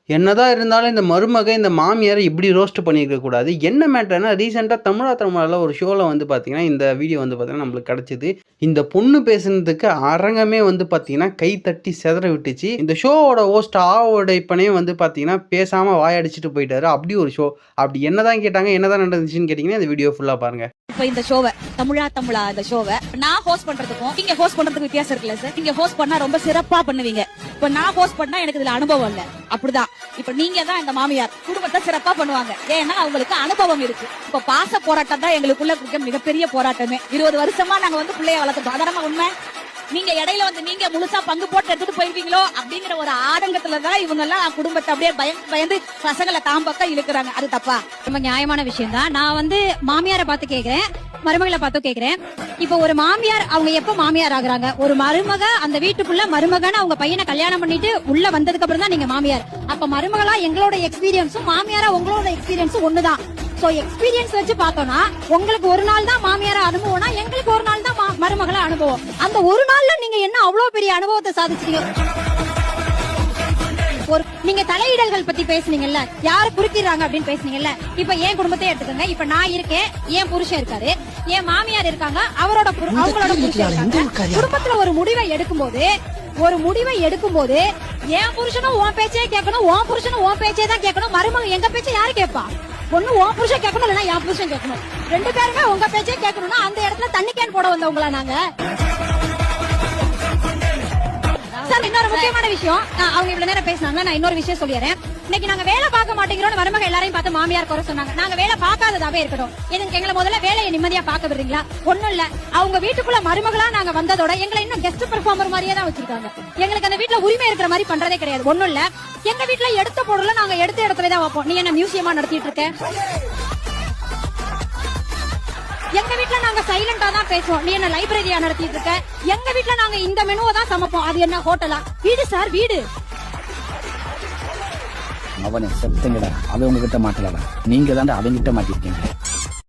என்னதான் இருந்தாலும் இந்த மருமக, இந்த மாமியார இப்படி ரோஸ்ட் பண்ணியிருக்க கூடாது. என்ன மேட்டர்னா, ரீசென்ட்டா தமிழா தமிழால ஒரு ஷோல வந்து பார்த்தீங்கன்னா, இந்த வீடியோ வந்து பார்த்தீங்கன்னா, நம்மளுக்கு கிடைச்சது. இந்த பொண்ணு பேசுனதுக்கு அரங்கமே வந்து பார்த்தீங்கன்னா, கை தட்டி சிதற விட்டுச்சு. இந்த ஷோவோட ஹோஸ்ட் உடைப்பனே வந்து பார்த்தீங்கன்னா, பேசாம வாயடிச்சுட்டு போயிட்டாரு. அப்படி ஒரு ஷோ. அப்படி என்னதான் கேட்டாங்க, என்னதான் நடந்துச்சுன்னு கேட்டீங்கன்னா, இந்த வீடியோ ஃபுல்லா பாருங்க. இப்ப இந்த ஷோவை தமிழா இந்த ஷோவை நான் ஹோஸ்ட் பண்றதுக்கும் நீங்க ஹோஸ்ட் பண்றதுக்கு வித்தியாசம் இருக்குல்ல சார்? நீங்க ஹோஸ்ட் பண்ணா ரொம்ப சிறப்பா பண்ணுவீங்க. இப்ப நான் ஹோஸ்ட் பண்ணா எனக்கு இதுல அனுபவம் இல்ல. அப்படிதான் இப்ப நீங்க தான் இந்த மாமியார் குடும்பத்தை சிறப்பா பண்ணுவாங்க. ஏன்னா அவங்களுக்கு அனுபவம் இருக்கு. இப்ப பாச போராட்டம் தான் எங்களுக்குள்ள இருக்க மிகப்பெரிய போராட்டமே. 20 வருஷமா நாங்க வந்து பிள்ளைய வளர்த்துட்டோம். அதான உண்மை. நீங்க இடையில வந்து நீங்க முழுசா பங்கு போட்டு எடுத்துட்டு போயிருவீங்களோ அப்படிங்கிற ஒரு ஆதங்கத்துலதான் இவங்க எல்லாம் குடும்பத்தை அப்படியே பயந்து பசங்களை தாம்பக்க இழுக்கிறாங்க. அது தப்பா? ரொம்ப நியாயமான விஷயம் தான். நான் வந்து மாமியாரை பார்த்து கேக்குறேன், மருமகளை பார்த்து கேக்குறேன். இப்ப ஒரு மாமியார் அவங்க எப்ப மாமியார் ஆகுறாங்க? ஒரு மருமக அந்த வீட்டுக்குள்ள மருமகன்னு அவங்க பையனை கல்யாணம் பண்ணிட்டு உள்ள வந்ததுக்கு அப்புறம் தான் நீங்க மாமியார். அப்ப மருமகளா எங்களோட எக்ஸ்பீரியன்ஸும் மாமியாரா உங்களோட எக்ஸ்பீரியன்ஸும் ஒண்ணுதான். சோ எக்ஸ்பீரியன்ஸ் வச்சு பார்த்தோம்னா உங்களுக்கு ஒரு நாள் தான் மாமியார அனுபவம்னா எங்களுக்கு ஒரு நாள் தான் மருமகள அனுபவம். அந்த ஒரு நாள்ல நீங்க என்ன அவ்வளவு பெரிய அனுபவத்தை சாதிச்சீங்க? நீங்க தலையிடல்கள் பத்தி பேசுனீங்கல்ல, யாரு குறுக்கிறாங்க அப்படின்னு பேசுனீங்கல்ல. இப்ப என் குடும்பத்தை எடுத்துக்கோங்க. இப்ப நான் இருக்கேன், என் புருஷன் இருக்காரு, என் மாமியார் இருக்காங்க, அவங்களோட புருஷன் இருக்காங்க. குடும்பத்துல ஒரு முடிவை எடுக்கும்போது என் புருஷனும் உன் பேச்சே கேட்கணும், உன் புருஷனும் உன் பேச்சே தான் கேட்கணும். மருமக எங்க பேச்சை யாரு கேட்பா? ஒண்ணு உன் புருஷன் கேட்கணும், இல்லைன்னா என் புருஷன் கேட்கணும். 2 பேருமே உங்க பேச்சே கேட்கணும்னா அந்த இடத்துல தண்ணி கேன் போட வந்தவங்களா நாங்க? சார், இன்னொரு முக்கியமான விஷயம், அவங்க இவ்வளவு நேரம் பேசினாங்க, நான் இன்னொரு விஷயம் சொல்லிடுறேன். இன்னைக்கு நாங்க வேலை பார்க்க மாட்டேங்கிறோம் மருமக எல்லாரையும் பார்த்து மாமியார் குறை சொன்னாங்க. நாங்க வேலை பார்க்காததாவே இருக்கட்டும். எங்களை முதல்ல வேலையை நிம்மதியா பார்க்க விடுறீங்களா? ஒண்ணும் இல்ல, அவங்க வீட்டுக்குள்ள மருமகளா நாங்க வந்ததோட எங்களை இன்னும் கெஸ்ட் பெர்ஃபார்மர் மாதிரியே தான் வச்சிருக்காங்க. எங்களுக்கு அந்த வீட்டுல உரிமை இருக்கிற மாதிரி பண்றதே கிடையாது. ஒண்ணும் இல்ல, எங்க வீட்டுல எடுத்த பொருளை நாங்க எடுத்த இடத்துல தான் வைப்போம். நீ என்ன மியூசியமா நடத்திட்டு இருக்க? எங்க வீட்டுல நாங்க சைலண்டா தான் பேசுவோம். நீ என்ன லைப்ரரியா நடத்திட்டு இருக்க? எங்க வீட்டுல நாங்க இந்த மெனுவை தான் சமைப்போம். அது என்ன ஹோட்டலா? வீடு சார், வீடு. அவனை செத்துங்கடா, அவன் உங்ககிட்ட மாட்டலடா, நீங்க தாண்டா அவங்கிட்ட மாட்டிருக்கீங்க.